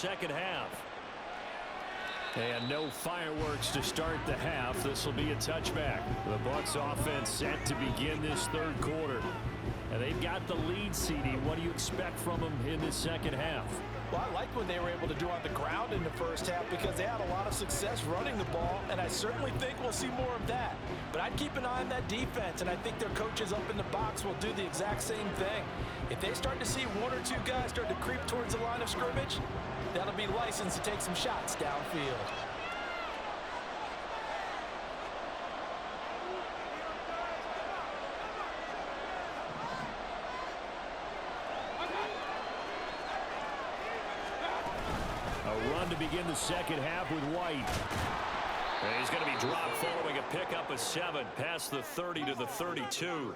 second half. And no fireworks to start the half. This will be a touchback. The Bucs offense set to begin this third quarter. And they've got the lead, CD. What do you expect from them in this second half? Well, I like what they were able to do on the ground in the first half because they had a lot of success running the ball, and I certainly think we'll see more of that. But I'd keep an eye on that defense, and I think their coaches up in the box will do the exact same thing. If they start to see one or two guys start to creep towards the line of scrimmage, that'll be licensed to take some shots downfield. To begin the second half with White. And he's going to be dropped following a pickup of 7 past the 30 to the 32.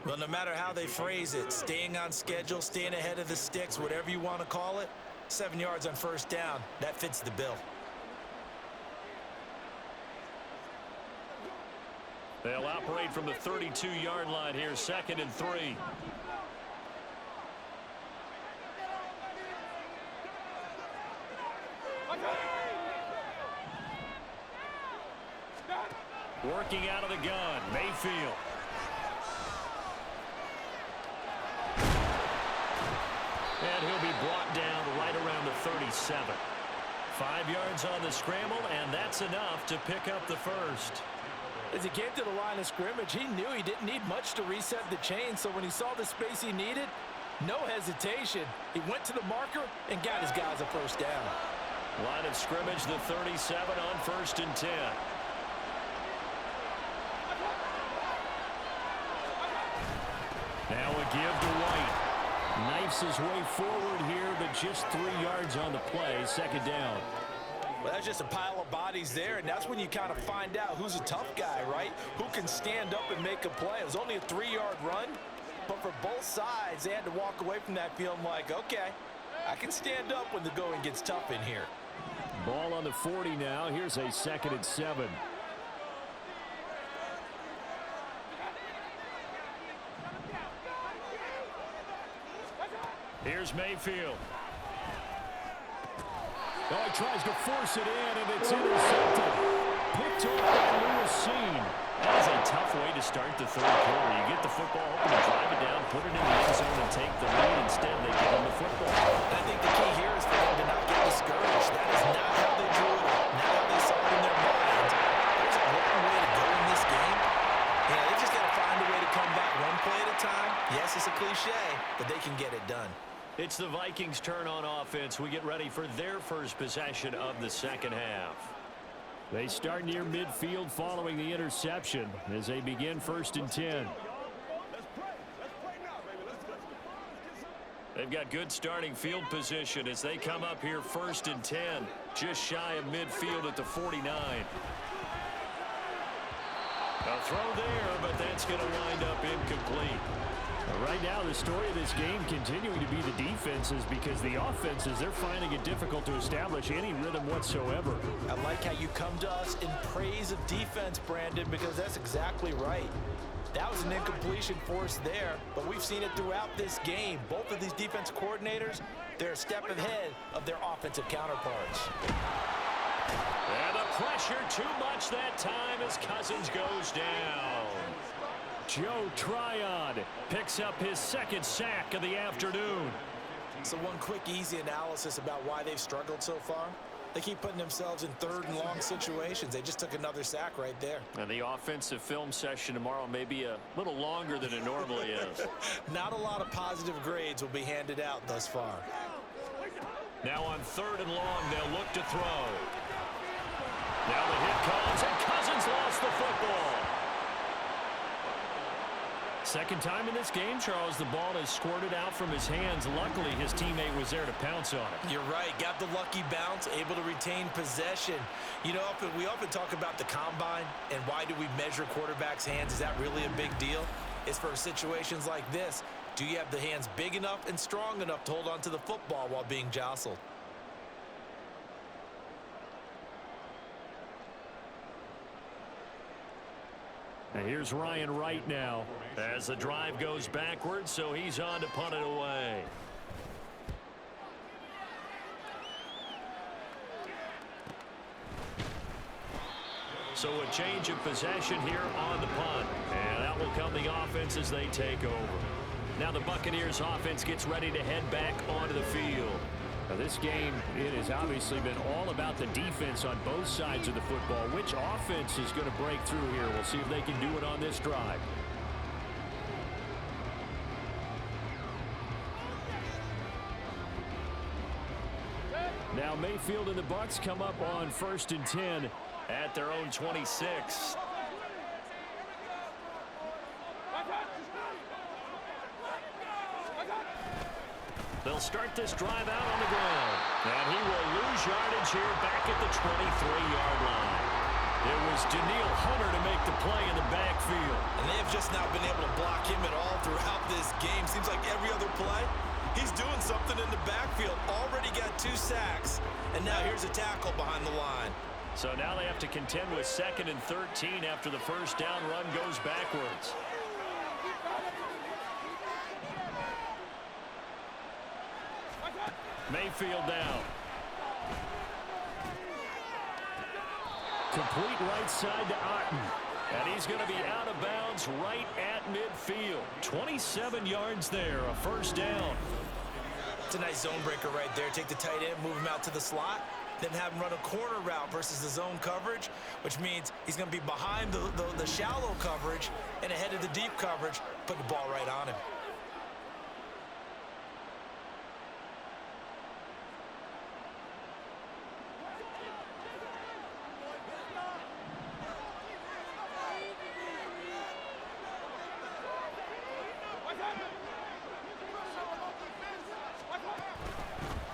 Well, no matter how they phrase it, staying on schedule, staying ahead of the sticks, whatever you want to call it, 7 yards on first down, that fits the bill. They'll operate from the 32-yard line here, 2nd and 3. Working out of the gun, Mayfield. And he'll be brought down right around the 37. 5 yards on the scramble, and that's enough to pick up the first. As he came to the line of scrimmage, he knew he didn't need much to reset the chain, so when he saw the space he needed, no hesitation. He went to the marker and got his guys a first down. Line of scrimmage, the 37 on 1st and 10. Now a give to White. Knifes his way forward here, but just 3 yards on the play. 2nd down. Well, that's just a pile of bodies there, and that's when you kind of find out who's a tough guy, right? Who can stand up and make a play. It was only a 3-yard run, but for both sides, they had to walk away from that feeling like, okay, I can stand up when the going gets tough in here. Ball on the 40 now. Here's a 2nd and 7. Here's Mayfield. Oh, he tries to force it in, and it's intercepted. Picked off by Lewis. That is a tough way to start the third quarter. You get the football, hoping to drive it down, put it in the end zone, and take the lead. Instead, they give him the football. I think the key here is for them to not get discouraged. That is not how they drew it up, not how they saw it in their minds. There's a long way to go in this game. Yeah, they just got to find a way to come back one play at a time. Yes, it's a cliche, but they can get it done. It's the Vikings' turn on offense. We get ready for their first possession of the second half. They start near midfield following the interception as they begin 1st and 10. They've got good starting field position as they come up here 1st and 10, just shy of midfield at the 49. A throw there, but that's going to wind up incomplete. Right now, the story of this game continuing to be the defenses because the offenses, they're finding it difficult to establish any rhythm whatsoever. I like how you come to us in praise of defense, Brandon, because that's exactly right. That was an incompletion force there, but we've seen it throughout this game. Both of these defense coordinators, they're a step ahead of their offensive counterparts. And the pressure too much that time as Cousins goes down. Joe Tryon picks up his 2nd sack of the afternoon. So one quick, easy analysis about why they've struggled so far. They keep putting themselves in 3rd and long situations. They just took another sack right there. And the offensive film session tomorrow may be a little longer than it normally is. Not a lot of positive grades will be handed out thus far. Now on 3rd and long, they'll look to throw. Now the hit comes, and Cousins lost the football. Second time in this game, Charles, the ball has squirted out from his hands. Luckily, his teammate was there to pounce on it. You're right. Got the lucky bounce, able to retain possession. You know, we often talk about the combine and why do we measure quarterbacks' hands. Is that really a big deal? It's for situations like this. Do you have the hands big enough and strong enough to hold on to the football while being jostled? And here's Ryan Wright now as the drive goes backwards, so he's on to punt it away. So a change of possession here on the punt. And that will come the offense as they take over. Now the Buccaneers offense gets ready to head back onto the field. Now this game, it has obviously been all about the defense on both sides of the football. Which offense is going to break through here? We'll see if they can do it on this drive. Now Mayfield and the Bucs come up on 1st and 10 at their own 26. They'll start this drive out on the ground. And he will lose yardage here back at the 23-yard line. It was Daniil Hunter to make the play in the backfield. And they have just not been able to block him at all throughout this game. Seems like every other play, he's doing something in the backfield. Already got 2 sacks. And now here's a tackle behind the line. So now they have to contend with 2nd and 13 after the first down run goes backwards. Mayfield down. Complete right side to Otten. And he's going to be out of bounds right at midfield. 27 yards there, a first down. It's a nice zone breaker right there. Take the tight end, move him out to the slot, then have him run a corner route versus the zone coverage, which means he's going to be behind the shallow coverage and ahead of the deep coverage, put the ball right on him.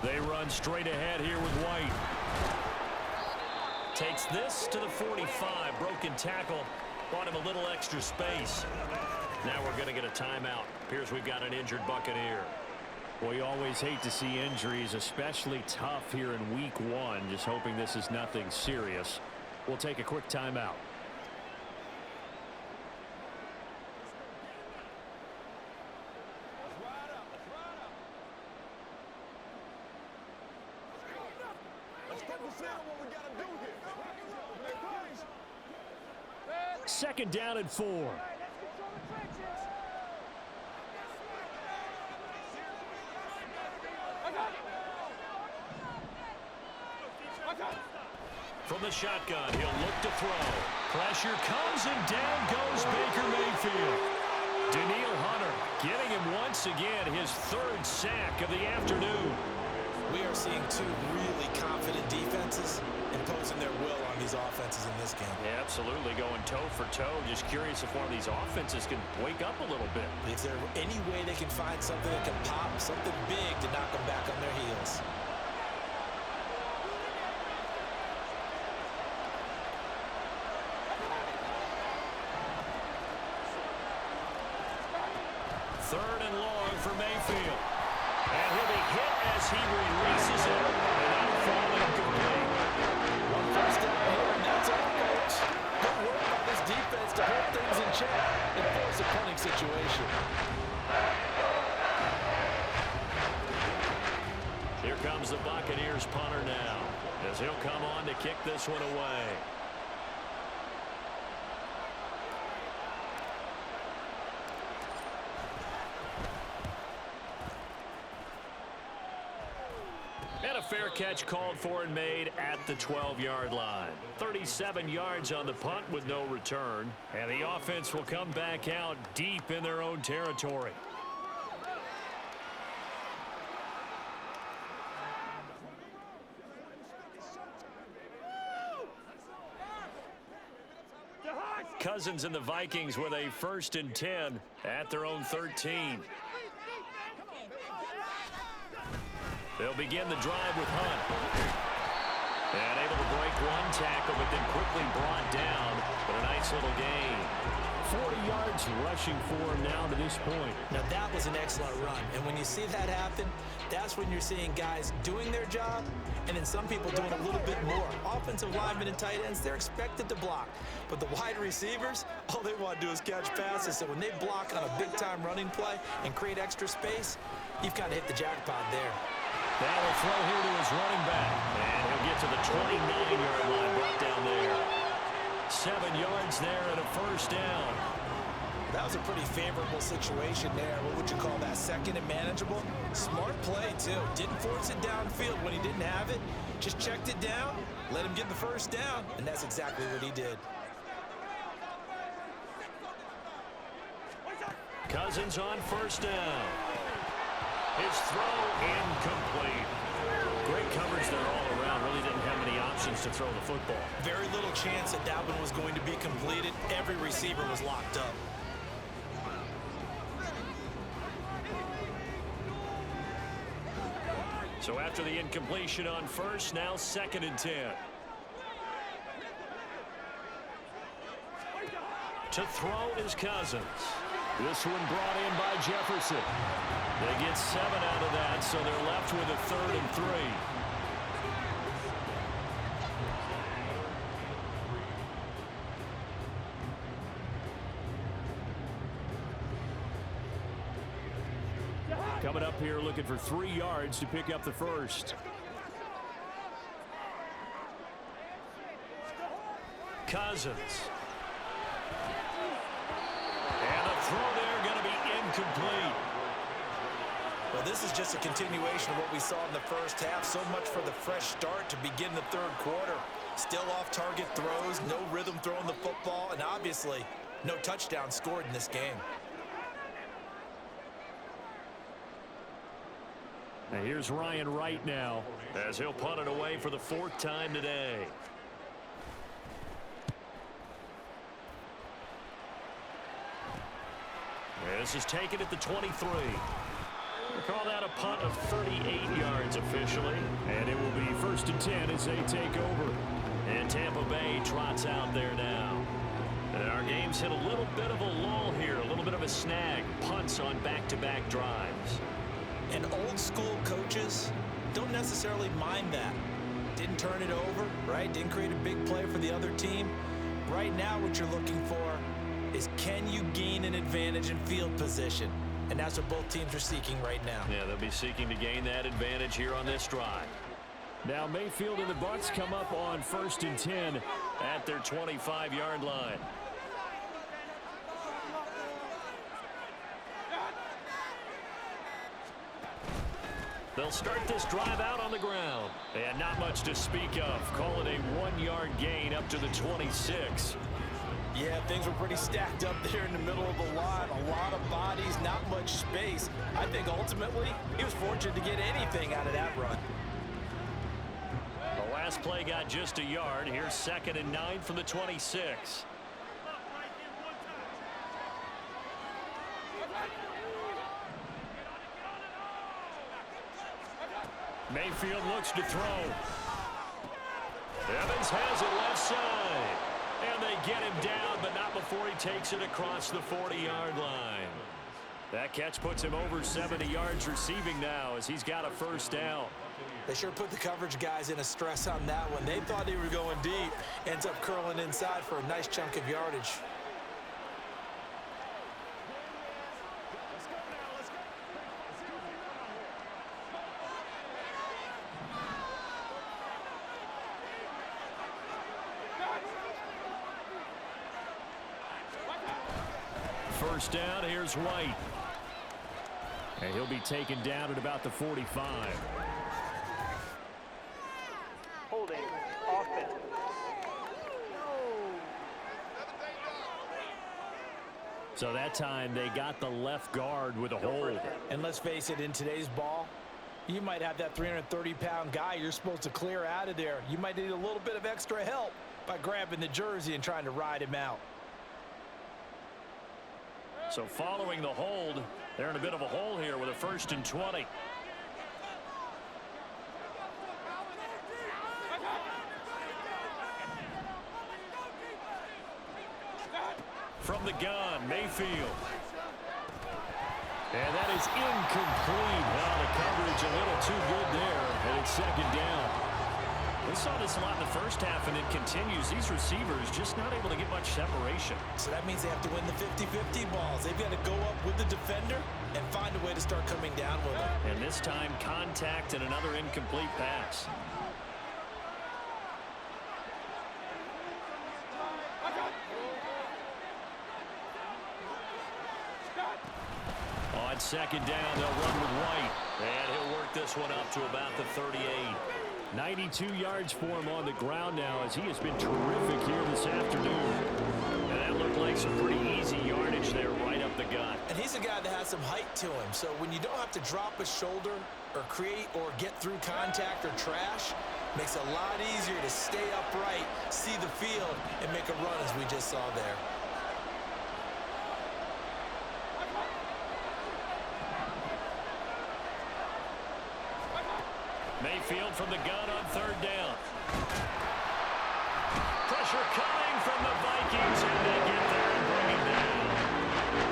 They run straight ahead here with White. Takes this to the 45. Broken tackle. Bought him a little extra space. Now we're going to get a timeout. Appears we've got an injured Buccaneer. Well, you always hate to see injuries, especially tough here in week 1. Just hoping this is nothing serious. We'll take a quick timeout. Second down and 4. From the shotgun, he'll look to throw. Pressure comes and down goes Baker Mayfield. Daniil Hunter getting him once again his 3rd sack of the afternoon. We are seeing 2 really confident defenses imposing their will on these offenses in this game. Yeah, absolutely, going toe for toe. Just curious if one of these offenses can wake up a little bit. Is there any way they can find something that can pop, something big to knock them back on their heels? Third and long for Mayfield. And he'll be hit as he releases it. And that'll fall incomplete. One first down here, and that's all, coach. Good work by this defense to hold things in check and force a punting situation. Here comes the Buccaneers punter now, as he'll come on to kick this one away. And a fair catch called for and made at the 12-yard line. 37 yards on the punt with no return. And the offense will come back out deep in their own territory. Cousins and the Vikings with a 1st and 10 at their own 13. They'll begin the drive with Hunt. And able to break one tackle, but then quickly brought down. But a nice little gain. 40 yards rushing for him now to this point. Now that was an excellent run. And when you see that happen, that's when you're seeing guys doing their job and then some people doing a little bit more. Offensive linemen and tight ends, they're expected to block. But the wide receivers, all they want to do is catch passes. So when they block on a big-time running play and create extra space, you've kind of hit the jackpot there. That'll throw here to his running back. And he'll get to the 29-yard line, brought down there. 7 yards there and a first down. That was a pretty favorable situation there. What would you call that? Second and manageable? Smart play, too. Didn't force it downfield when he didn't have it. Just checked it down, let him get the first down, and that's exactly what he did. Cousins on first down. His throw incomplete. Great coverage there all around. Really didn't have many options to throw the football. Very little chance that that one was going to be completed. Every receiver was locked up. So after the incompletion on first, now 2nd and 10. To throw is Cousins. This one brought in by Jefferson. They get 7 out of that, so they're left with a 3rd and 3. Coming up here looking for 3 yards to pick up the first. Cousins. And the throw there going to be incomplete. Well, this is just a continuation of what we saw in the first half. So much for the fresh start to begin the 3rd quarter. Still off-target throws, no rhythm throwing the football, and obviously no touchdown scored in this game. Now here's Ryan Wright now as he'll punt it away for the 4th time today. This is taken at the 23. We'll call that a punt of 38 yards officially. And it will be 1st and 10 as they take over. And Tampa Bay trots out there now. And our game's hit a little bit of a lull here, a little bit of a snag. Punts on back-to-back drives. And old-school coaches don't necessarily mind that. Didn't turn it over, right? Didn't create a big play for the other team. Right now what you're looking for is can you gain an advantage in field position? And that's what both teams are seeking right now. Yeah, they'll be seeking to gain that advantage here on this drive. Now Mayfield and the Bucs come up on 1st and 10 at their 25-yard line. They'll start this drive out on the ground. And not much to speak of. Call it a 1-yard gain up to the 26. Yeah, things were pretty stacked up there in the middle of the line. A lot of bodies, not much space. I think ultimately he was fortunate to get anything out of that run. The last play got just a yard. Here's 2nd and 9 from the 26. Mayfield looks to throw. Evans has it left side. And they get him down, but not before he takes it across the 40-yard line. That catch puts him over 70 yards receiving now as he's got a first down. They sure put the coverage guys in a stress on that one. They thought they were going deep. Ends up curling inside for a nice chunk of yardage. First down, here's White. And he'll be taken down at about the 45. Holding, offense. So that time they got the left guard with a hold. And let's face it, in today's ball, you might have that 330-pound guy you're supposed to clear out of there. You might need a little bit of extra help by grabbing the jersey and trying to ride him out. So following the hold, they're in a bit of a hole here with a 1st and 20. From the gun, Mayfield. And that is incomplete. Well, the coverage a little too good there, and it's 2nd down. We saw this a lot in the first half, and it continues. These receivers just not able to get much separation. So that means they have to win the 50-50 balls. They've got to go up with the defender and find a way to start coming down with them. And this time, contact and another incomplete pass. second down, they'll run with White. And he'll work this one up to about the 38. 92 yards for him on the ground now as he has been terrific here this afternoon. And that looked like some pretty easy yardage there right up the gut. And he's a guy that has some height to him. So when you don't have to drop a shoulder or create or get through contact or trash, makes it a lot easier to stay upright, see the field, and make a run as we just saw there. Mayfield from the gun on third down. Pressure coming from the Vikings, and they get there and bring him down.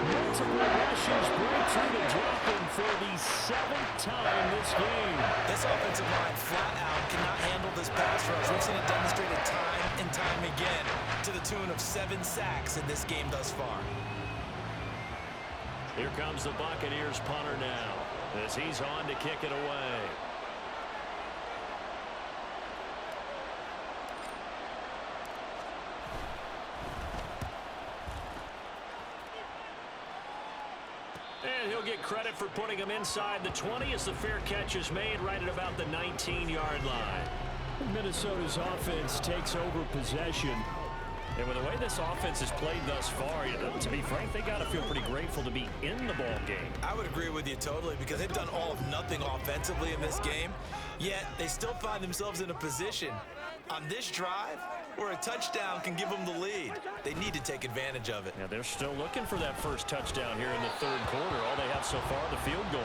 Multiple rushes break through the dropping for the 7th time this game. This offensive line flat out cannot handle this pass rush. We've seen it demonstrated time and time again to the tune of 7 sacks in this game thus far. Here comes the Buccaneers punter now as he's on to kick it away. And he'll get credit for putting him inside the 20 as the fair catch is made right at about the 19-yard line. Minnesota's offense takes over possession. And with the way this offense has played thus far, to be frank, they got to feel pretty grateful to be in the ball game. I would agree with you totally because they've done all of nothing offensively in this game, yet they still find themselves in a position on this drive where a touchdown can give them the lead. They need to take advantage of it. Yeah, they're still looking for that first touchdown here in the third quarter. All they have so far, the field goal.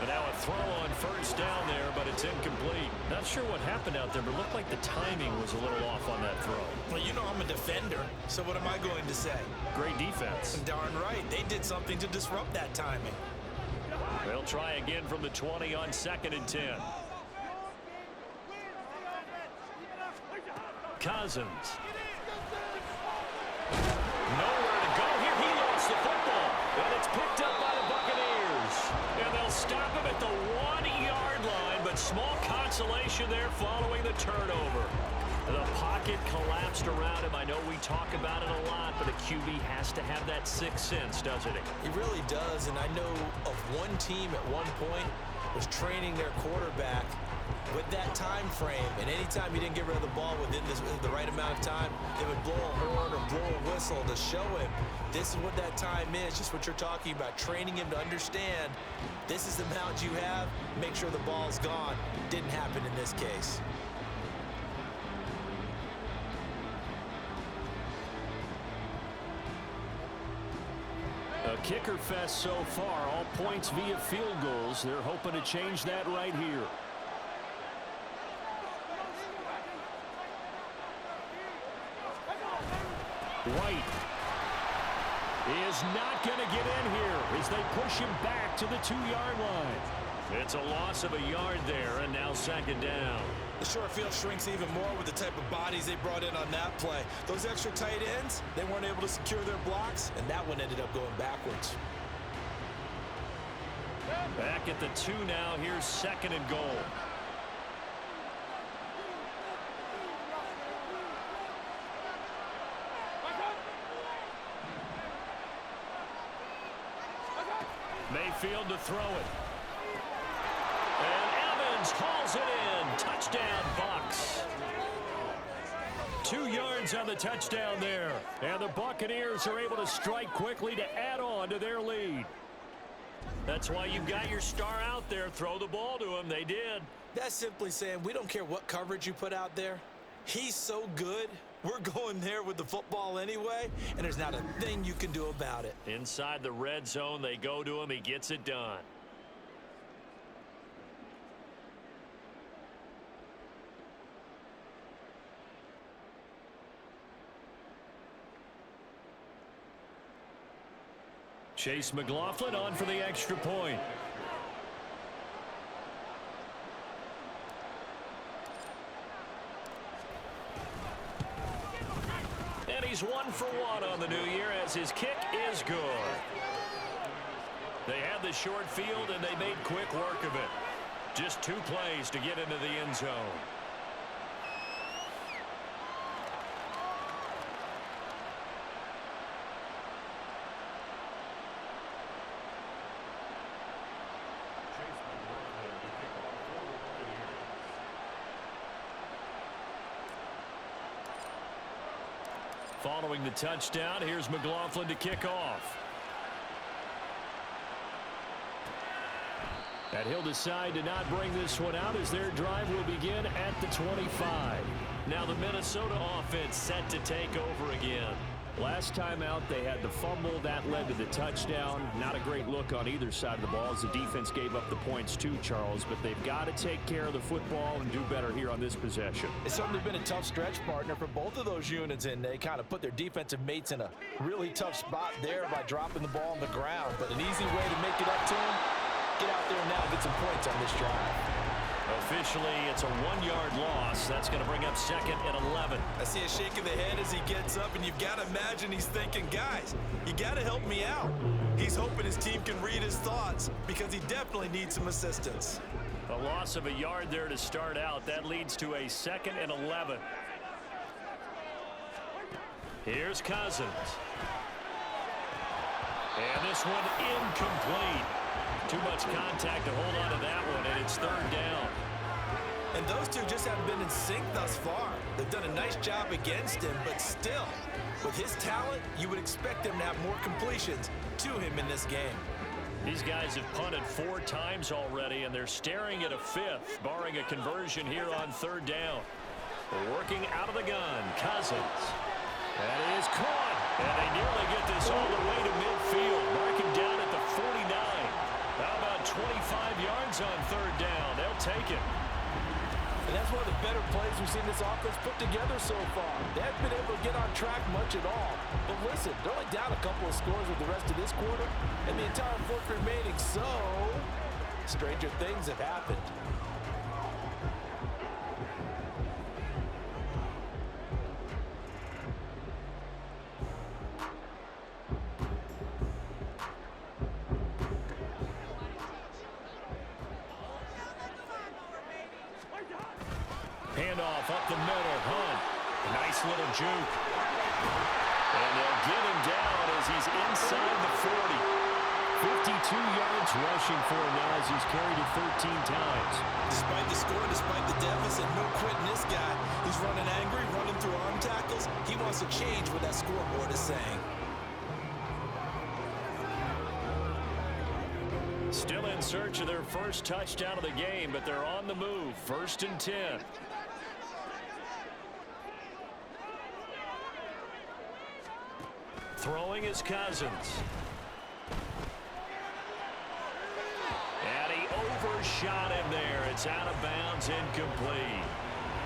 But now a throw on first down there, but it's incomplete. Not sure what happened out there, but it looked like the timing was a little off on that throw. Well, you know I'm a defender, so what am I going to say? Great defense. Darn right. They did something to disrupt that timing. They'll try again from the 20 on 2nd and 10. Cousins. Nowhere to go here. He lost the football. And it's picked up by the Buccaneers. And they'll stop him at the 1-yard line, but small consolation there following the turnover. The pocket collapsed around him. I know we talk about it a lot, but a QB has to have that sixth sense, doesn't it? He really does, and I know of one team at one point was training their quarterback with that time frame, and anytime he didn't get rid of the ball within the right amount of time, they would blow a horn or blow a whistle to show him this is what that time is, just what you're talking about, training him to understand this is the amount you have, make sure the ball's gone. Didn't happen in this case. A kicker fest so far, all points via field goals. They're hoping to change that right here. White is not going to get in here as they push him back to the 2-yard line. It's a loss of a yard there, and now 2nd down. The short field shrinks even more with the type of bodies they brought in on that play. Those extra tight ends, they weren't able to secure their blocks, and that one ended up going backwards. Back at the 2 now. Here's 2nd and goal. Mayfield to throw it. And Evans hauls it in. Touchdown, Bucs. 2 yards on the touchdown there. And the Buccaneers are able to strike quickly to add on to their lead. That's why you've got your star out there. Throw the ball to him. They did. That's simply saying we don't care what coverage you put out there. He's so good. We're going there with the football anyway, and there's not a thing you can do about it. Inside the red zone, they go to him. He gets it done. Chase McLaughlin on for the extra point. And he's 1 for 1 on the new year as his kick is good. They had the short field and they made quick work of it. Just 2 plays to get into the end zone. Following the touchdown, here's McLaughlin to kick off. And he'll decide to not bring this one out as their drive will begin at the 25. Now the Minnesota offense set to take over again. Last time out, they had the fumble. That led to the touchdown. Not a great look on either side of the ball as the defense gave up the points too, Charles. But they've got to take care of the football and do better here on this possession. It's certainly been a tough stretch, partner, for both of those units, and they kind of put their defensive mates in a really tough spot there by dropping the ball on the ground. But an easy way to make it up to them, get out there now and get some points on this drive. Officially, it's a 1-yard loss. That's going to bring up 2nd and 11. I see a shake of the head as he gets up, and you've got to imagine he's thinking, guys, you got to help me out. He's hoping his team can read his thoughts because he definitely needs some assistance. A loss of a yard there to start out. That leads to a 2nd and 11. Here's Cousins. And this one incomplete. Too much contact to hold on to that one, and it's 3rd down. And those two just haven't been in sync thus far. They've done a nice job against him, but still, with his talent, you would expect him to have more completions to him in this game. These guys have punted 4 times already, and they're staring at a 5th, barring a conversion here on 3rd down. Working out of the gun, Cousins. That is caught, and they nearly get this all the way to midfield, marking down at the 49. How about 25 yards on 3rd down? They'll take it. And that's one of the better plays we've seen this offense put together so far. They haven't been able to get on track much at all. But listen, they're only down a couple of scores with the rest of this quarter, and the entire 4th remaining, so stranger things have happened. Handoff up the middle, Hunt. Nice little juke. And they'll get him down as he's inside the 40. 52 yards rushing for him now as he's carried it 13 times. Despite the score, despite the deficit, no quitting this guy. He's running angry, running through arm tackles. He wants to change what that scoreboard is saying. Still in search of their first touchdown of the game, but they're on the move. 1st and 10. Throwing is Cousins. And he overshot him there. It's out of bounds, incomplete.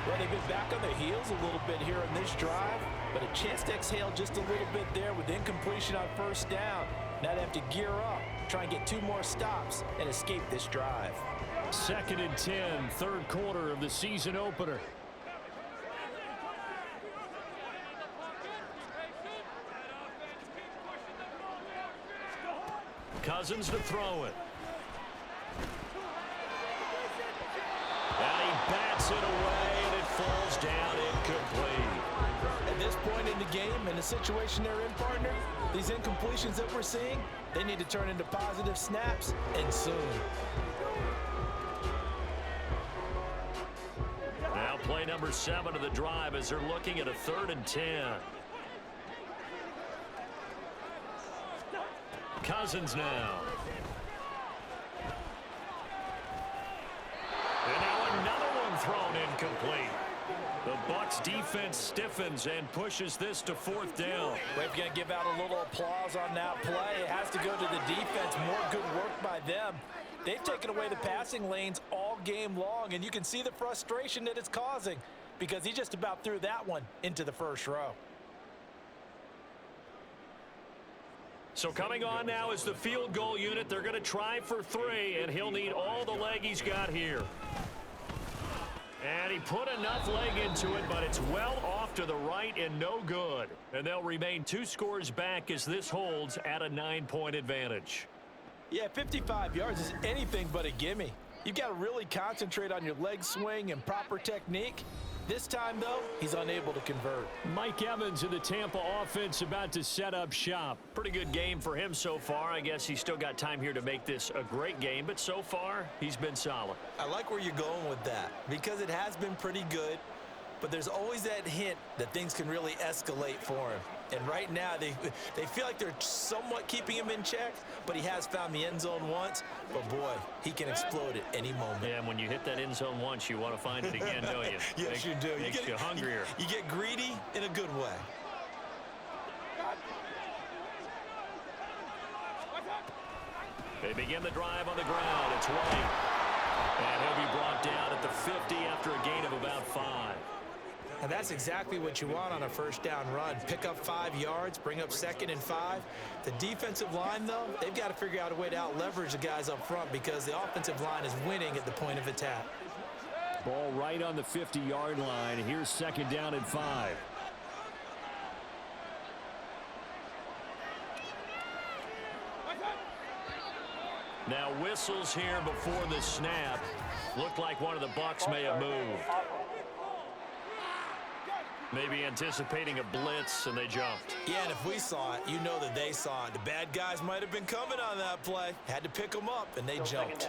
Well, they've been back on their heels a little bit here on this drive, but a chance to exhale just a little bit there with incompletion on 1st down. Now they have to gear up, try and get 2 more stops, and escape this drive. 2nd and 10, 3rd quarter of the season opener. Cousins to throw it. And he bats it away, and it falls down incomplete. At this point in the game, in the situation they're in, partner, these incompletions that we're seeing, they need to turn into positive snaps, and soon. Now play number 7 of the drive as they're looking at a 3rd and 10. Cousins now. And now another one thrown incomplete. The Bucs defense stiffens and pushes this to 4th down. We're going to give out a little applause on that play. It has to go to the defense. More good work by them. They've taken away the passing lanes all game long, and you can see the frustration that it's causing because he just about threw that one into the 1st row. So coming on now is the field goal unit. They're going to try for 3, and he'll need all the leg he's got here. And he put enough leg into it, but it's well off to the right and no good. And they'll remain 2 scores back as this holds at a 9-point advantage. Yeah, 55 yards is anything but a gimme. You've got to really concentrate on your leg swing and proper technique. This time, though, he's unable to convert. Mike Evans of the Tampa offense about to set up shop. Pretty good game for him so far. I guess he's still got time here to make this a great game, but so far, he's been solid. I like where you're going with that because it has been pretty good. but there's always that hint that things can really escalate for him. And right now, they feel like they're somewhat keeping him in check, but he has found the end zone once. But, boy, he can explode at any moment. Yeah, and when you hit that end zone once, you want to find it again, don't you? Yes, you do. Makes you hungrier. You get greedy in a good way. They begin the drive on the ground. It's White. And he'll be brought down at the 50 after a gain of about 5. And that's exactly what you want on a first down run. Pick up 5 yards, bring up 2nd and 5. The defensive line, though, they've got to figure out a way to out-leverage the guys up front because the offensive line is winning at the point of attack. Ball right on the 50-yard line. Here's 2nd down and 5. Now whistles here before the snap. Looked like one of the Bucs may have moved. Maybe anticipating a blitz, and they jumped. Yeah, and if we saw it, you know that they saw it. The bad guys might have been coming on that play. Had to pick them up, and they jumped.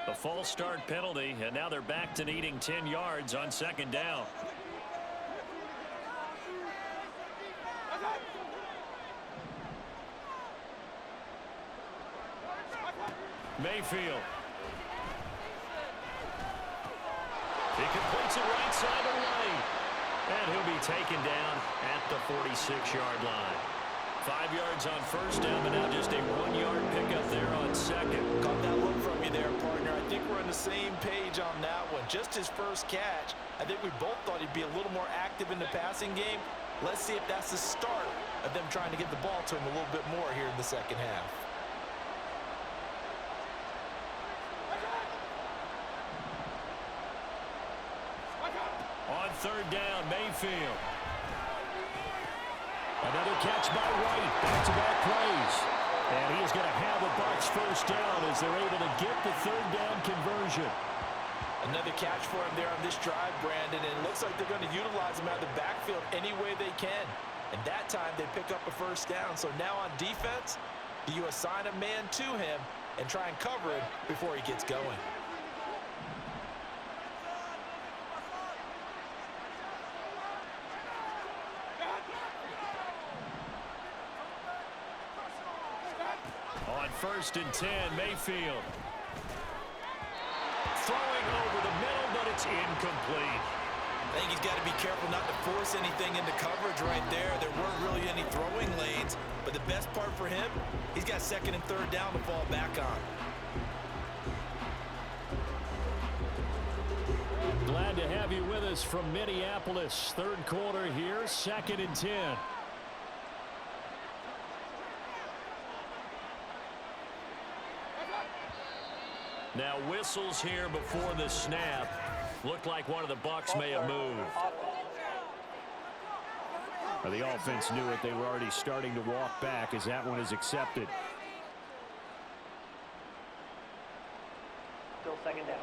The false start penalty, and now they're back to needing 10 yards on 2nd down. Mayfield. He completes it right side away. And he'll be taken down at the 46-yard line. 5 yards on 1st down, but now just a 1-yard pickup there on 2nd. Got that look from you there, partner. I think we're on the same page on that one. Just his first catch. I think we both thought he'd be a little more active in the passing game. Let's see if that's the start of them trying to get the ball to him a little bit more here in the second half. On 3rd down, Mayfield. Another catch by White. Back-to-back plays. And he is going to have the Bucs first down as they're able to get the 3rd down conversion. Another catch for him there on this drive, Brandon, and it looks like they're going to utilize him out of the backfield any way they can. And that time they pick up a first down. So now on defense, do you assign a man to him and try and cover him before he gets going? On 1st and 10, Mayfield. Throwing over the middle, but it's incomplete. I think he's got to be careful not to force anything into coverage right there. There weren't really any throwing lanes, but the best part for him, he's got 2nd and 3rd down to fall back on. Glad to have you with us from Minneapolis. 3rd quarter here, 2nd and 10. Now whistles here before the snap. Looked like one of the Bucs may have moved. Well, the offense knew it. They were already starting to walk back as that one is accepted. Still 2nd down.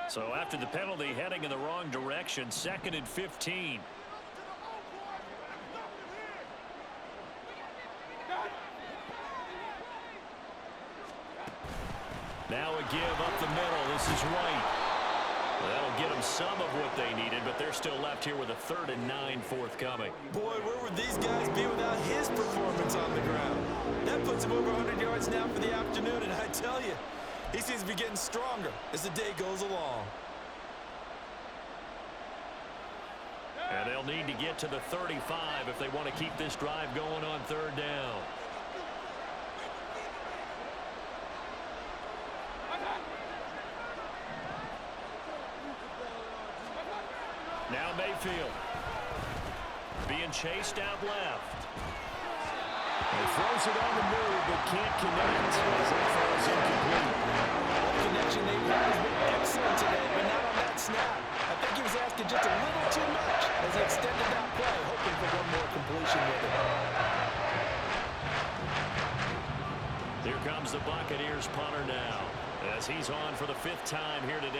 So after the penalty, heading in the wrong direction, 2nd and 15. Now a give up the middle. This is White. Well, that'll get them some of what they needed, but they're still left here with a 3rd and 9 forthcoming. Boy, where would these guys be without his performance on the ground? That puts him over 100 yards now for the afternoon, and I tell you, he seems to be getting stronger as the day goes along. And they'll need to get to the 35 if they want to keep this drive going on 3rd down. Now Mayfield being chased out left. He throws it on the move, but can't connect as that falls incomplete. The connection they've had has been excellent today, but not on that snap. I think he was asking just a little too much as he extended that play, hoping for one more completion with it. as he's on for the 5th time here today.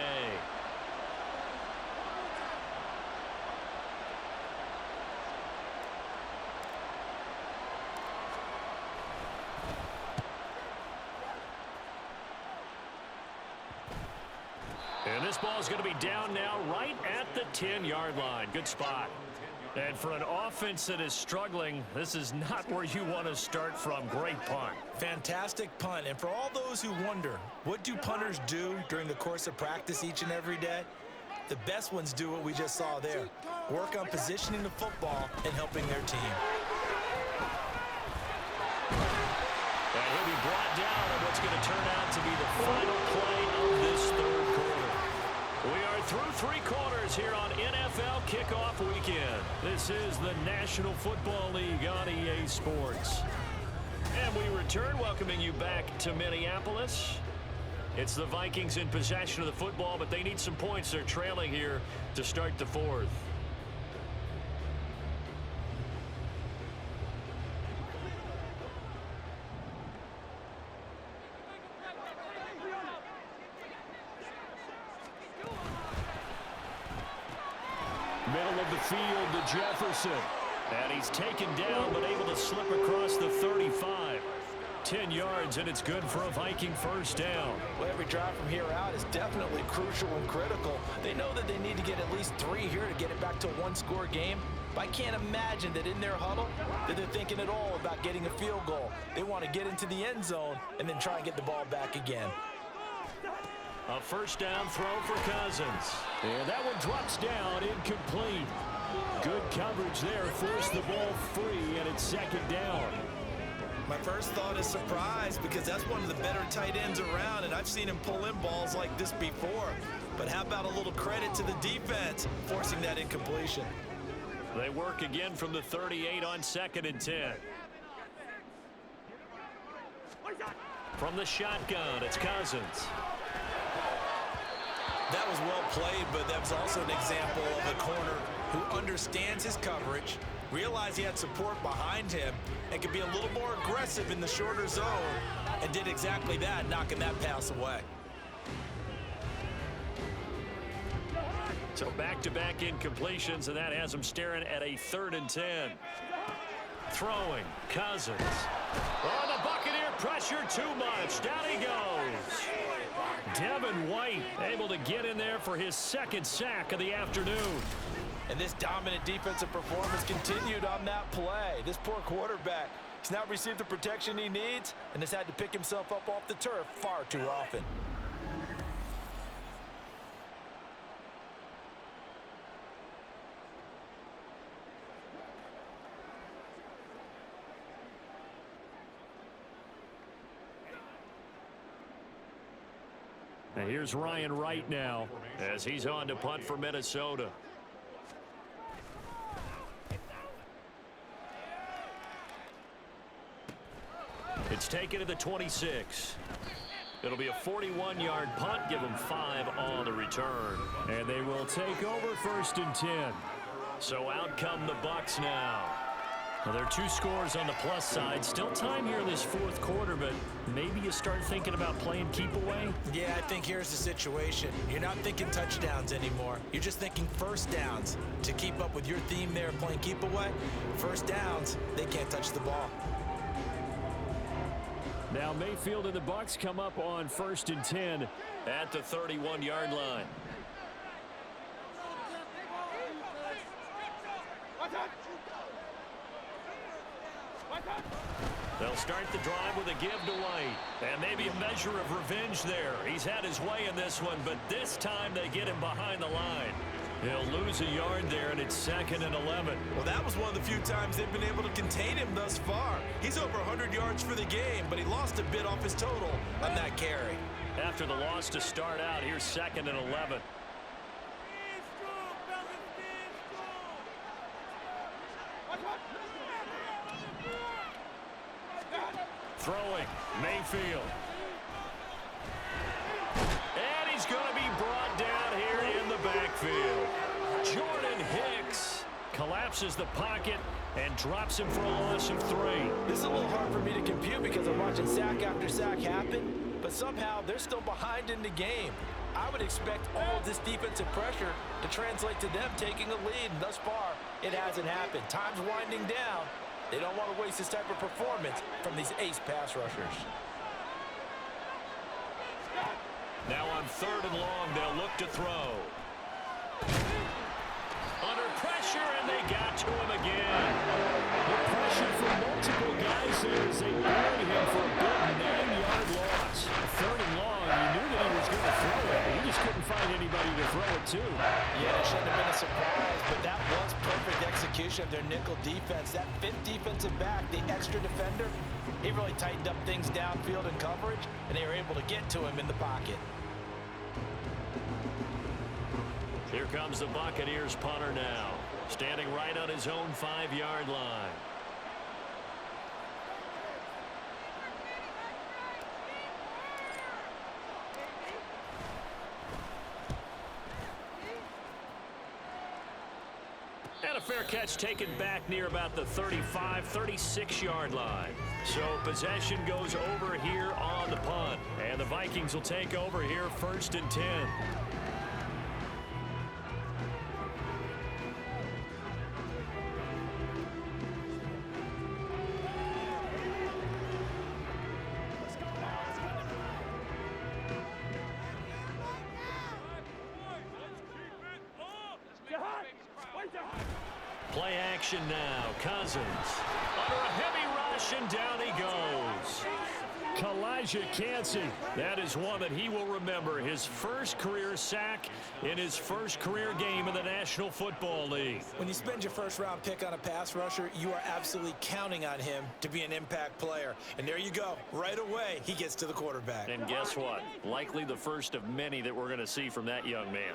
And this ball is going to be down now right at the 10-yard line. Good spot. And for an offense that is struggling, this is not where you want to start from. Great punt. Fantastic punt. And for all those who wonder, what do punters do during the course of practice each and every day? The best ones do what we just saw there. Work on positioning the football and helping their team. And he'll be brought down on what's going to turn out to be the final play of this third quarter. We are through 3 quarters here on NFL Kickoff Weekend. This is the National Football League on EA Sports. And we return, welcoming you back to Minneapolis. It's the Vikings in possession of the football, but they need some points. They're trailing here to start the 4th. Middle of the field to Jefferson. And he's taken down, but able to slip across the 35. 10 yards, and it's good for a Viking first down. Well, every drive from here out is definitely crucial and critical. They know that they need to get at least 3 here to get it back to a 1-score game. But I can't imagine that in their huddle that they're thinking at all about getting a field goal. They want to get into the end zone and then try and get the ball back again. A first down throw for Cousins. And that one drops down, incomplete. Good coverage there, forced the ball free, and it's 2nd down. My first thought is surprise, because that's one of the better tight ends around, and I've seen him pull in balls like this before. But how about a little credit to the defense forcing that incompletion? They work again from the 38 on 2nd and 10. From the shotgun, it's Cousins. That was well played, but that was also an example of a corner who understands his coverage, realized he had support behind him, and could be a little more aggressive in the shorter zone, and did exactly that, knocking that pass away. So back-to-back incompletions, and that has him staring at a 3rd and 10. Throwing, Cousins. Oh, the Buccaneer pressure too much. Down he goes. Devin White able to get in there for his 2nd sack of the afternoon. And this dominant defensive performance continued on that play. This poor quarterback has not received the protection he needs and has had to pick himself up off the turf far too often. And here's Ryan Wright now as he's on to punt for Minnesota. It's taken to the 26. It'll be a 41-yard punt. Give them 5 on the return. And they will take over 1st and 10. So out come the Bucs now. Well, there are 2 scores on the plus side. Still time here in this 4th quarter, but maybe you start thinking about playing keep away? Yeah, I think here's the situation. You're not thinking touchdowns anymore. You're just thinking first downs. To keep up with your theme there, playing keep away, first downs, they can't touch the ball. Now Mayfield and the Bucs come up on 1st and 10 at the 31-yard line. They'll start the drive with a give to White. And maybe a measure of revenge there. He's had his way in this one, but this time they get him behind the line. He'll lose a yard there, and it's 2nd and 11. Well, that was one of the few times they've been able to contain him thus far. He's over 100 yards for the game, but he lost a bit off his total on that carry. After the loss to start out, here's 2nd and 11. Throwing, Mayfield. And he's going to be brought down here in the backfield. Jordan Hicks collapses the pocket and drops him for a loss of 3. This is a little hard for me to compute because I'm watching sack after sack happen. but somehow they're still behind in the game. I would expect all of this defensive pressure to translate to them taking a lead, and thus far, it hasn't happened. Time's winding down. They don't want to waste this type of performance from these ace pass rushers. Now on 3rd and long, they'll look to throw. Under pressure, and they got to him again. The pressure from multiple guys there as they buried him for a big 9-yard loss. 3rd and long, you knew that he was going to throw it. He just couldn't find anybody to throw it to. Yeah, it shouldn't have been a surprise, but that was perfect execution of their nickel defense. That 5th defensive back, the extra defender, he really tightened up things downfield in coverage, and they were able to get to him in the pocket. Here comes the Buccaneers punter now, standing right on his own 5-yard line. And a fair catch taken back near about the 35, 36-yard line. So possession goes over here on the punt. And the Vikings will take over here 1st and 10. Play action now. Cousins under a heavy rush, and down he goes. Kalijah Kancey. That is one that he will remember. His first career sack in his first career game in the National Football League. When you spend your first-round pick on a pass rusher, you are absolutely counting on him to be an impact player. And there you go. Right away, he gets to the quarterback. And guess what? Likely the first of many that we're going to see from that young man.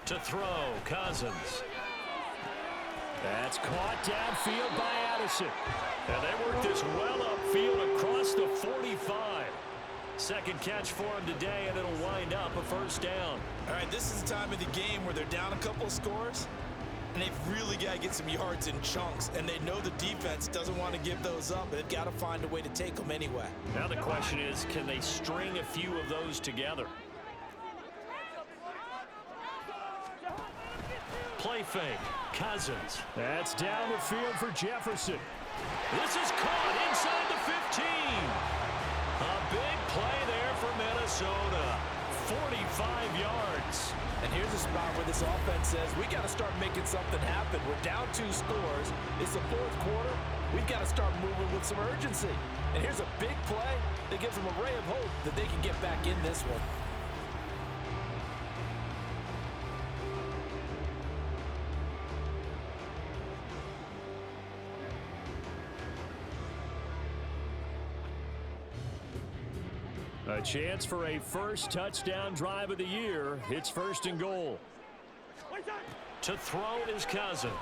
To throw, Cousins. That's caught downfield by Addison. And they work this well upfield across the 45. Second catch for him today, and it'll wind up a 1st down. All right, this is the time of the game where they're down a couple of scores, and they've really got to get some yards in chunks, and they know the defense doesn't want to give those up, but they've got to find a way to take them anyway. Now the question is, can they string a few of those together? Play fake. Cousins. That's down the field for Jefferson. This is caught inside the 15. A big play there for Minnesota. 45 yards. And here's a spot where this offense says, we got to start making something happen. We're down 2 scores. It's the 4th quarter. We've got to start moving with some urgency. And here's a big play that gives them a ray of hope that they can get back in this one. A chance for a first touchdown drive of the year. It's 1st and goal. To throw is Cousins.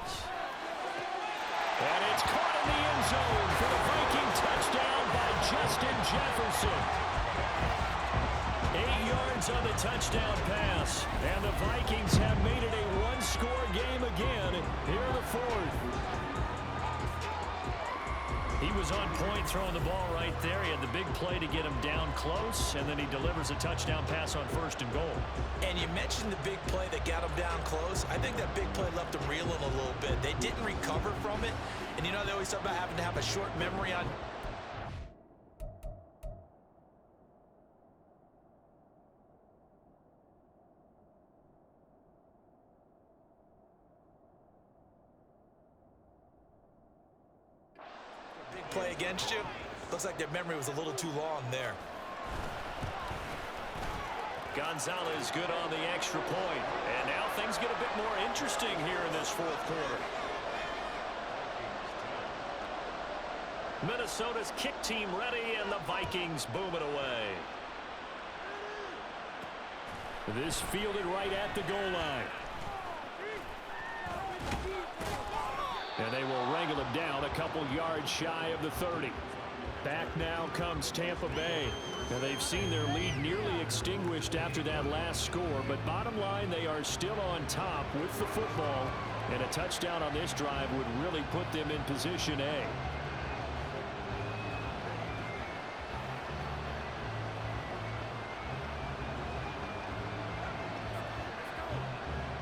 And it's caught in the end zone for the Viking touchdown by Justin Jefferson. 8 yards on the touchdown pass. And the Vikings have made it a 1-score game again here in the 4th. He was on point throwing the ball right there. He had the big play to get him down close, and then he delivers a touchdown pass on 1st and goal. And you mentioned the big play that got him down close. I think that big play left him reeling a little bit. They didn't recover from it. And you know, they always talk about having to have a short memory on. Play against you. Looks like their memory was a little too long there. Gonzalez good on the extra point. And now things get a bit more interesting here in this 4th quarter. Minnesota's kick team ready, and the Vikings boom it away. This fielded right at the goal line. And they will wrangle him down a couple yards shy of the 30. Back now comes Tampa Bay. And they've seen their lead nearly extinguished after that last score. But bottom line, they are still on top with the football. And a touchdown on this drive would really put them in position A.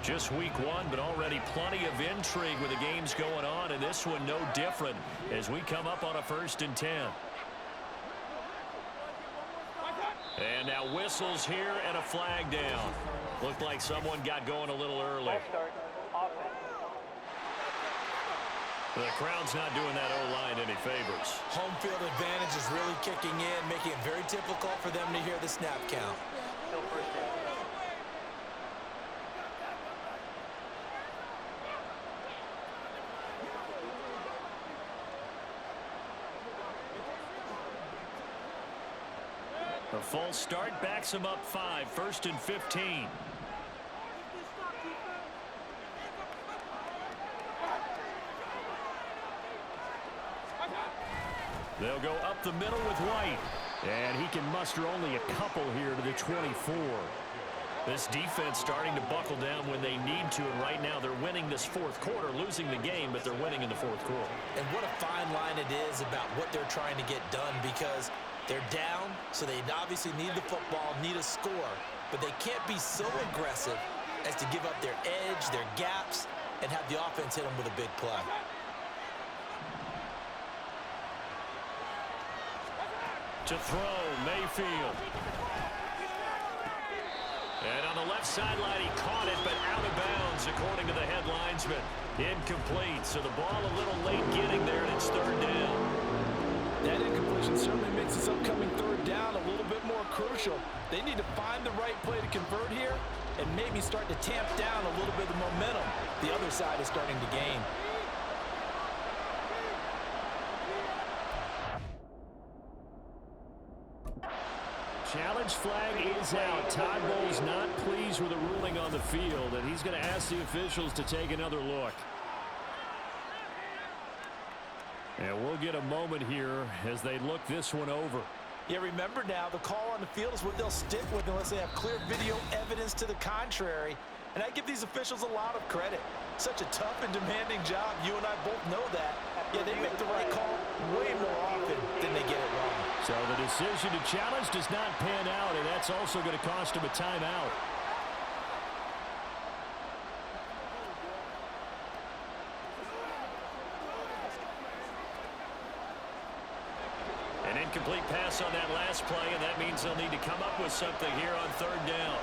Just week one, but already plenty of intrigue with the games going on, and this one no different as we come up on a 1st and 10. And now whistles here and a flag down. Looked like someone got going a little early. False start. Offense. The crowd's not doing that O-line any favors. Home field advantage is really kicking in, making it very difficult for them to hear the snap count. Still first down. A false start backs him up 5, 1st and 15. They'll go up the middle with White. And he can muster only a couple here to the 24. This defense starting to buckle down when they need to, and right now they're winning this 4th quarter, losing the game, but they're winning in the 4th quarter. And what a fine line it is about what they're trying to get done, because they're down, so they obviously need the football, need a score, but they can't be so aggressive as to give up their edge, their gaps, and have the offense hit them with a big play. To throw, Mayfield. And on the left sideline, he caught it, but out of bounds, according to the head linesman. Incomplete, so the ball a little late getting there, and it's 3rd down. That incompletion certainly makes this upcoming 3rd down a little bit more crucial. They need to find the right play to convert here and maybe start to tamp down a little bit of momentum the other side is starting to gain. Challenge flag is out. Todd Bowles not pleased with the ruling on the field, and he's going to ask the officials to take another look. And we'll get a moment here as they look this one over. Yeah, remember now, the call on the field is what they'll stick with unless they have clear video evidence to the contrary. And I give these officials a lot of credit. Such a tough and demanding job. You and I both know that. Yeah, they make the right call way more often than they get it wrong. So the decision to challenge does not pan out, and that's also going to cost him a timeout. An incomplete pass on that last play, and that means they'll need to come up with something here on 3rd down.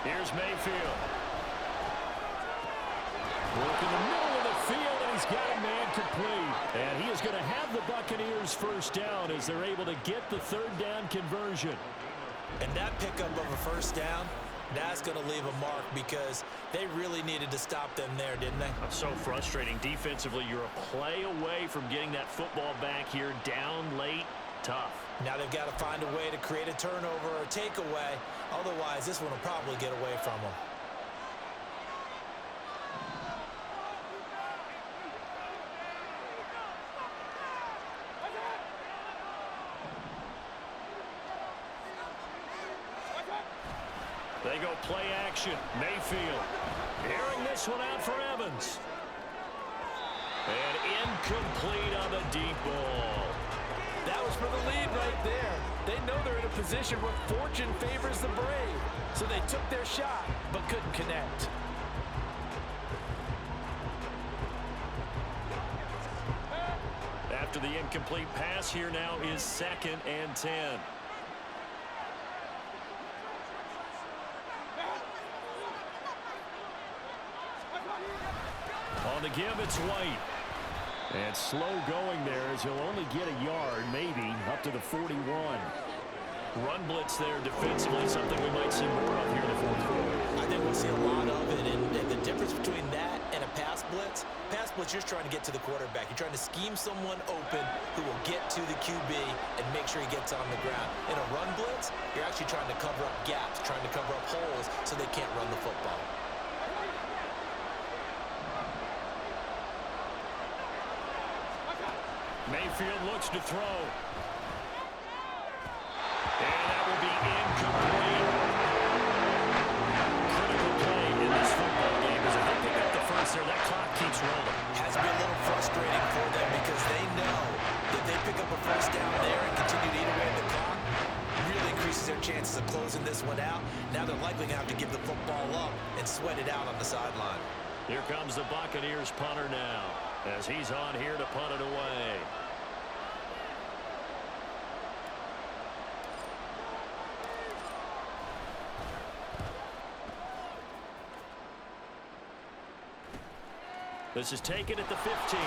Here's Mayfield. Work in the middle of the field, and he's got a man complete. And he is going to have the Buccaneers 1st down as they're able to get the 3rd down conversion. And that pickup of a 1st down, that's going to leave a mark because they really needed to stop them there, didn't they? So frustrating. Defensively, you're a play away from getting that football back here, down late, tough. Now they've got to find a way to create a turnover or a takeaway. Otherwise, this one will probably get away from them. They go play action. Mayfield airing this one out for Evans. And incomplete on the deep ball. That was for the lead right there. They know they're in a position where fortune favors the brave. So they took their shot, but couldn't connect. After the incomplete pass, here now is 2nd and 10. On the give, it's White. And slow going there as he'll only get a yard, maybe, up to the 41. Run blitz there defensively, something we might see more of here in the 4th quarter. I think we'll see a lot of it, and the difference between that and a pass blitz, you're trying to get to the quarterback. You're trying to scheme someone open who will get to the QB and make sure he gets on the ground. In a run blitz, you're actually trying to cover up gaps, trying to cover up holes so they can't run the football. Mayfield looks to throw. And that will be incomplete. Critical play in this football game as if they pick up the first there. That clock keeps rolling. Has to be a little frustrating for them because they know If they pick up a first down there and continue to eat away at the clock, really increases their chances of closing this one out. Now they're likely going to have to give the football up and sweat it out on the sideline. Here comes the Buccaneers punter now, as he's on here to punt it away. This is taken at the 15.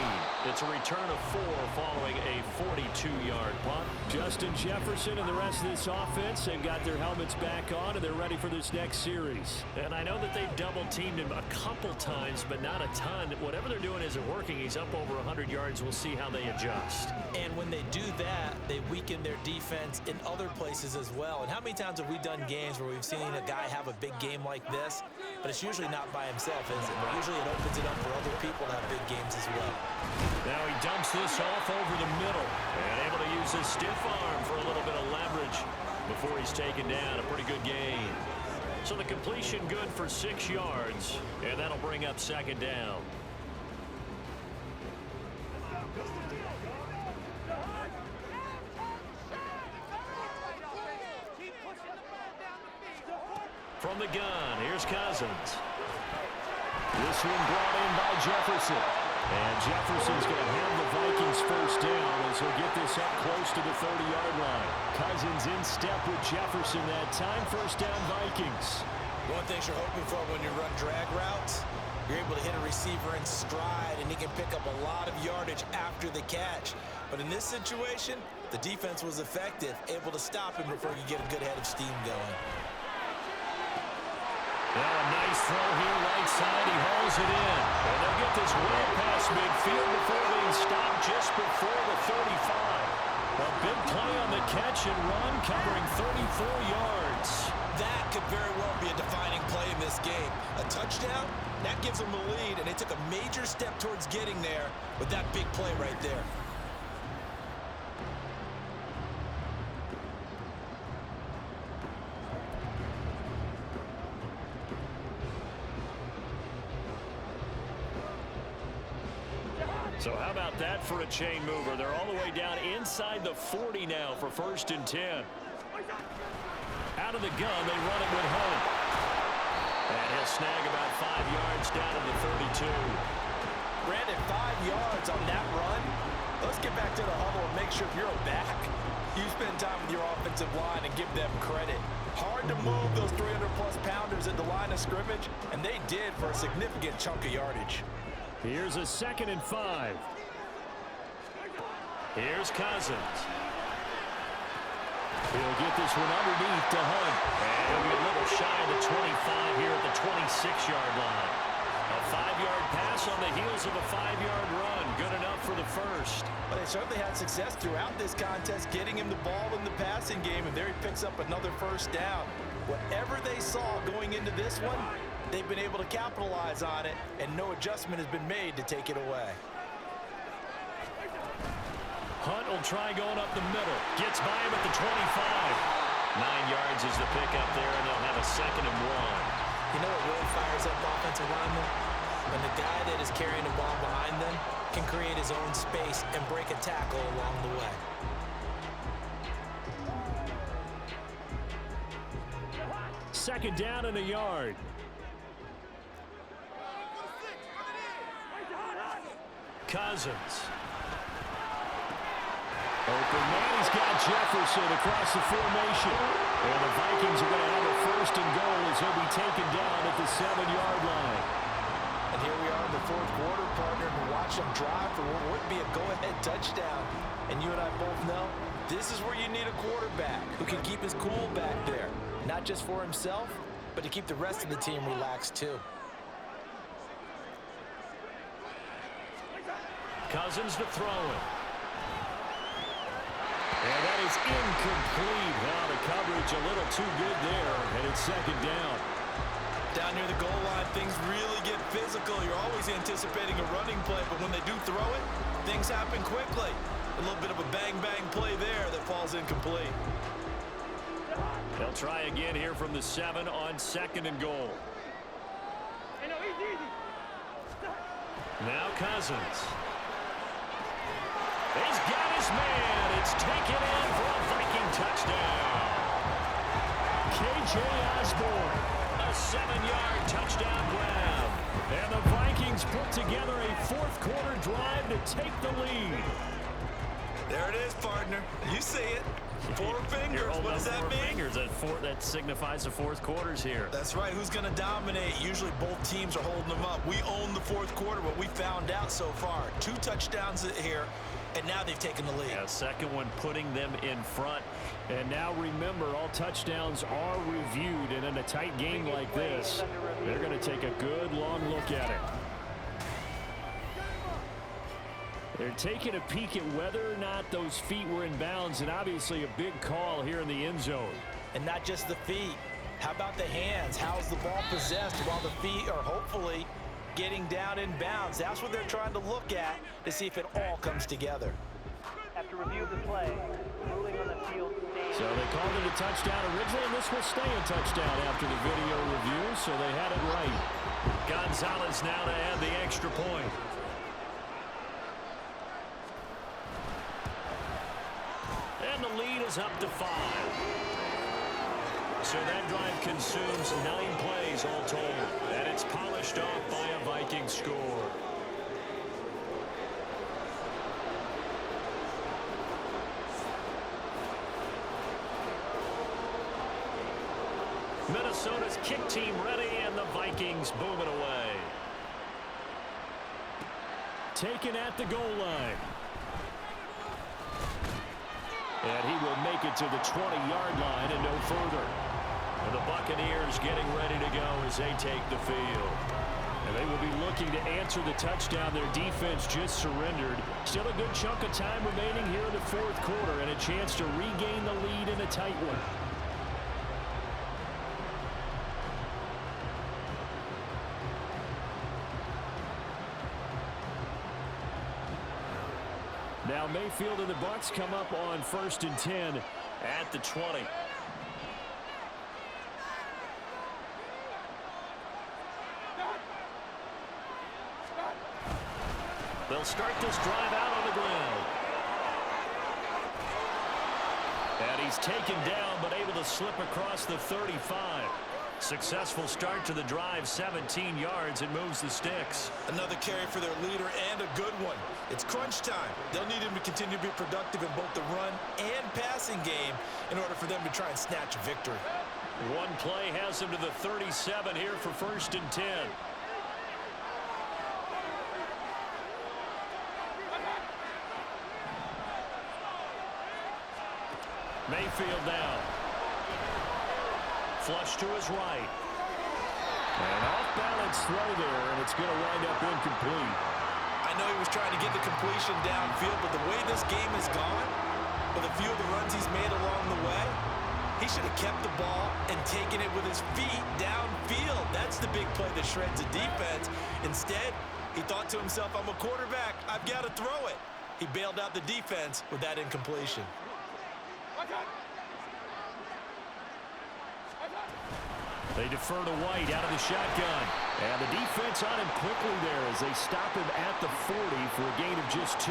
It's a return of 4 following a 42-yard punt. Justin Jefferson and the rest of this offense, they've got their helmets back on, and they're ready for this next series. And I know that they've double-teamed him a couple times, but not a ton. Whatever they're doing isn't working. He's up over 100 yards. We'll see how they adjust. And when they do that, they weaken their defense in other places as well. And how many times have we done games where we've seen a guy have a big game like this, but it's usually not by himself, is it? Usually it opens it up for other people to have big games as well. Now he dumps this off over the middle and able to use his stiff arm for a little bit of leverage before he's taken down. A pretty good gain. So the completion good for 6 yards, and that'll bring up second down. From the gun, here's Cousins. This one brought in by Jefferson. And Jefferson's going to have the Vikings first down as he'll get this up close to the 30-yard line. Cousins in step with Jefferson that time. First down, Vikings. One thing you're hoping for when you run drag routes, you're able to hit a receiver in stride, and he can pick up a lot of yardage after the catch. But in this situation, the defense was effective, able to stop him before you get a good head of steam going. Now a nice throw here right side. He hauls it in. And they'll get this way past midfield before being stopped just before the 35. A big play on the catch and run covering 34 yards. That could very well be a defining play in this game. A touchdown, that gives them the lead, and they took a major step towards getting there with that big play right there. So how about that for a chain mover? They're all the way down inside the 40 now for 1st and 10. Out of the gun, they run it with Hunt. And he'll snag about 5 yards down to the 32. Brandon, 5 yards on that run. Let's get back to the huddle and make sure if you're a back, you spend time with your offensive line and give them credit. Hard to move those 300-plus pounders at the line of scrimmage, and they did for a significant chunk of yardage. Here's a 2nd and 5. Here's Cousins. He'll get this one underneath to Hunt. And he'll be a little shy of the 25 here at the 26-yard line. A 5-yard pass on the heels of a 5-yard run. Good enough for the first. But they certainly had success throughout this contest, getting him the ball in the passing game, and there he picks up another first down. Whatever they saw going into this one, they've been able to capitalize on it, and no adjustment has been made to take it away. Hunt will try going up the middle. Gets by him at the 25. 9 yards is the pickup there, and they'll have a 2nd and 1. You know what really fires up offensive linemen? When the guy that is carrying the ball behind them can create his own space and break a tackle along the way. Second down and a yard. Cousins. Open man, he's got Jefferson across the formation. And the Vikings are going to have a 1st and goal as he'll be taken down at the 7-yard line. And here we are in the 4th quarter, partner, and watch them drive for what would be a go-ahead touchdown. And you and I both know this is where you need a quarterback who can keep his cool back there. Not just for himself, but to keep the rest of the team relaxed too. Cousins to throw it. And that is incomplete. Now the coverage a little too good there, and it's 2nd down. Down near the goal line, things really get physical. You're always anticipating a running play, but when they do throw it, things happen quickly. A little bit of a bang-bang play there that falls incomplete. They'll try again here from the 7 on 2nd and goal. Now Cousins. He's got his man. It's taken in for a Viking touchdown. K.J. Osborne, a 7-yard touchdown grab. And the Vikings put together a fourth-quarter drive to take the lead. There it is, partner. You see it. 4 fingers. What does that mean? Fingers. That signifies the fourth quarter's here. That's right. Who's going to dominate? Usually both teams are holding them up. We own the fourth quarter, what we found out so far. 2 touchdowns here, and now they've taken the lead. Yeah, second one putting them in front. And now remember, all touchdowns are reviewed. And in a tight game like this, they're going to take a good long look at it. They're taking a peek at whether or not those feet were in bounds, and obviously a big call here in the end zone. And not just the feet. How about the hands? How's the ball possessed while the feet are hopefully getting down in bounds? That's what they're trying to look at to see if it all comes together. After review of the play, ruling on the field stands. So they called it a touchdown originally, and this will stay a touchdown after the video review, so they had it right. Gonzalez now to add the extra point. And the lead is up to 5. So that drive consumes 9 plays all told. And it's polished off by a Viking score. Minnesota's kick team ready, and the Vikings boom it away. Taken at the goal line. And he will make it to the 20-yard line and no further. And the Buccaneers getting ready to go as they take the field. And they will be looking to answer the touchdown their defense just surrendered. Still a good chunk of time remaining here in the fourth quarter, and a chance to regain the lead in a tight one. Now Mayfield and the Bucs come up on 1st and 10 at the 20. They'll start this drive out on the ground. And he's taken down but able to slip across the 35. Successful start to the drive, 17 yards, and moves the sticks. Another carry for their leader, and a good one. It's crunch time. They'll need him to continue to be productive in both the run and passing game in order for them to try and snatch a victory. One play has him to the 37 here for 1st and 10. Mayfield now. Flush to his right. An off-balance throw there, and it's going to wind up incomplete. I know he was trying to get the completion downfield, but the way this game has gone, with a few of the runs he's made along the way, he should have kept the ball and taken it with his feet downfield. That's the big play that shreds a defense. Instead, he thought to himself, I'm a quarterback. I've got to throw it. He bailed out the defense with that incompletion. They defer to White out of the shotgun. And the defense on him quickly there as they stop him at the 40 for a gain of just 2.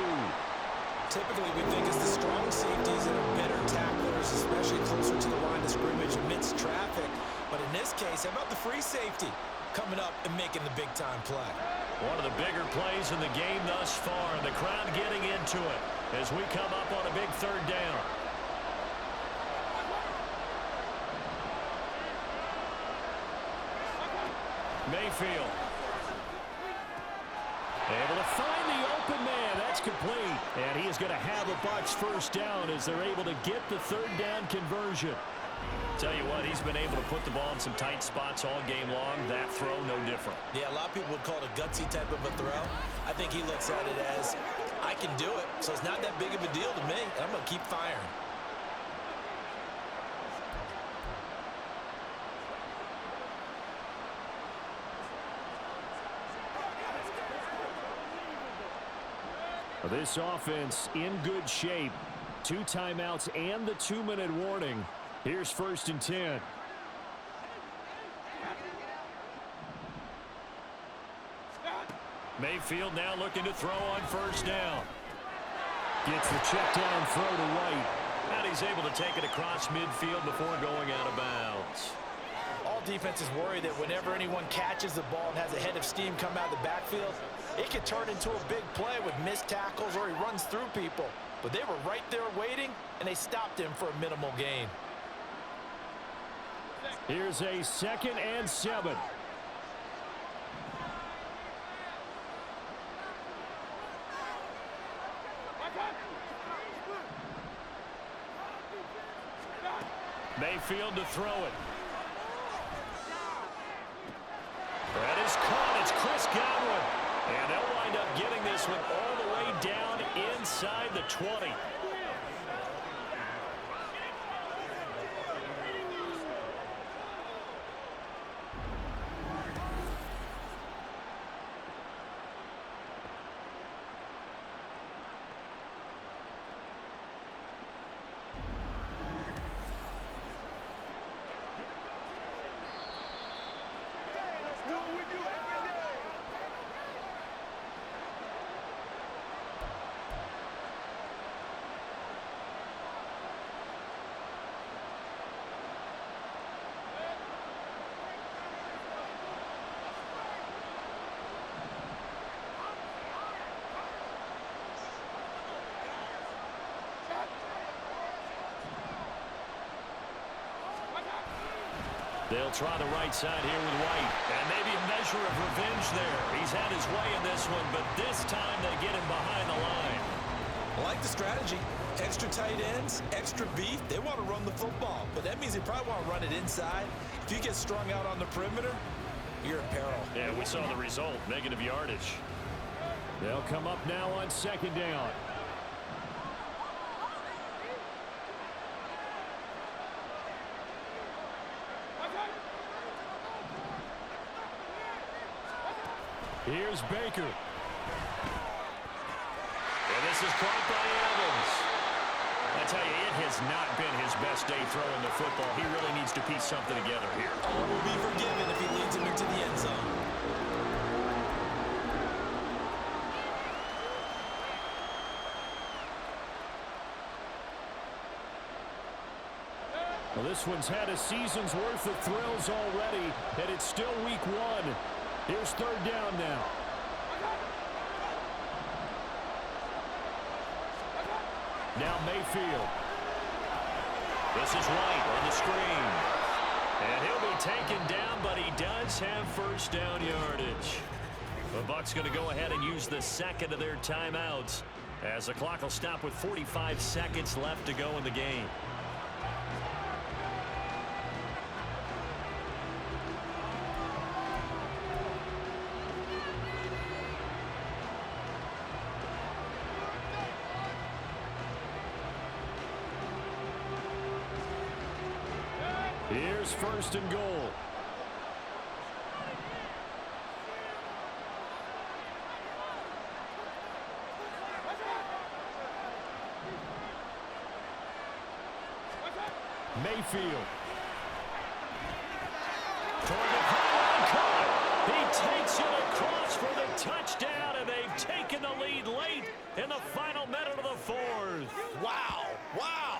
Typically, we think it's the strong safeties that are better tacklers, especially closer to the line of scrimmage amidst traffic. But in this case, how about the free safety coming up and making the big-time play? One of the bigger plays in the game thus far, and the crowd getting into it as we come up on a big 3rd down. Mayfield. Able to find the open man. That's complete. And he is going to have a Bucs 1st down as they're able to get the 3rd down conversion. Tell you what, he's been able to put the ball in some tight spots all game long. That throw, no different. Yeah, a lot of people would call it a gutsy type of a throw. I think he looks at it as, I can do it, so it's not that big of a deal to me. I'm going to keep firing. This offense in good shape. 2 timeouts and the 2-minute warning. Here's 1st and 10. Mayfield now looking to throw on 1st down. Gets the check down throw to White. And he's able to take it across midfield before going out of bounds. All defenses worry that whenever anyone catches the ball and has a head of steam come out of the backfield, it could turn into a big play with missed tackles or he runs through people. But they were right there waiting, and they stopped him for a minimal gain. Here's a 2nd and 7. Mayfield to throw it. That is caught. It's Chris Godwin. And they'll wind up getting this one all the way down inside the 20. They'll try the right side here with White. And maybe a measure of revenge there. He's had his way in this one, but this time they get him behind the line. I like the strategy. Extra tight ends, extra beef. They want to run the football, but that means they probably want to run it inside. If you get strung out on the perimeter, you're in peril. Yeah, we saw the result. Negative yardage. They'll come up now on 2nd down. Here's Baker. And this is caught by Evans. I tell you, it has not been his best day throwing the football. He really needs to piece something together here. All will be forgiven if he leads him into the end zone. Well, this one's had a season's worth of thrills already, and it's still week 1. Here's 3rd down now. Now Mayfield. This is White on the screen. And he'll be taken down, but he does have 1st down yardage. The Bucs going to go ahead and use the 2nd of their timeouts as the clock will stop with 45 seconds left to go in the game. Here's 1st and goal. Mayfield. Toward the pylon, caught. He takes it across for the touchdown, and they've taken the lead late in the final minute of the 4th. Wow. Wow.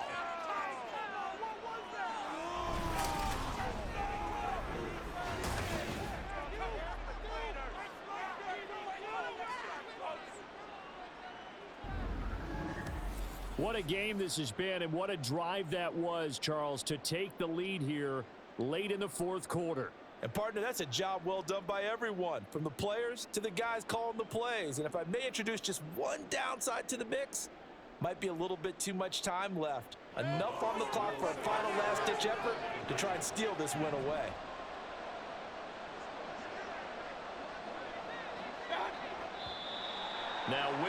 What a game this has been, and what a drive that was, Charles, to take the lead here late in the 4th quarter. And, partner, that's a job well done by everyone, from the players to the guys calling the plays. And if I may introduce just one downside to the mix, might be a little bit too much time left. Enough on the clock for a final last-ditch effort to try and steal this win away. Now with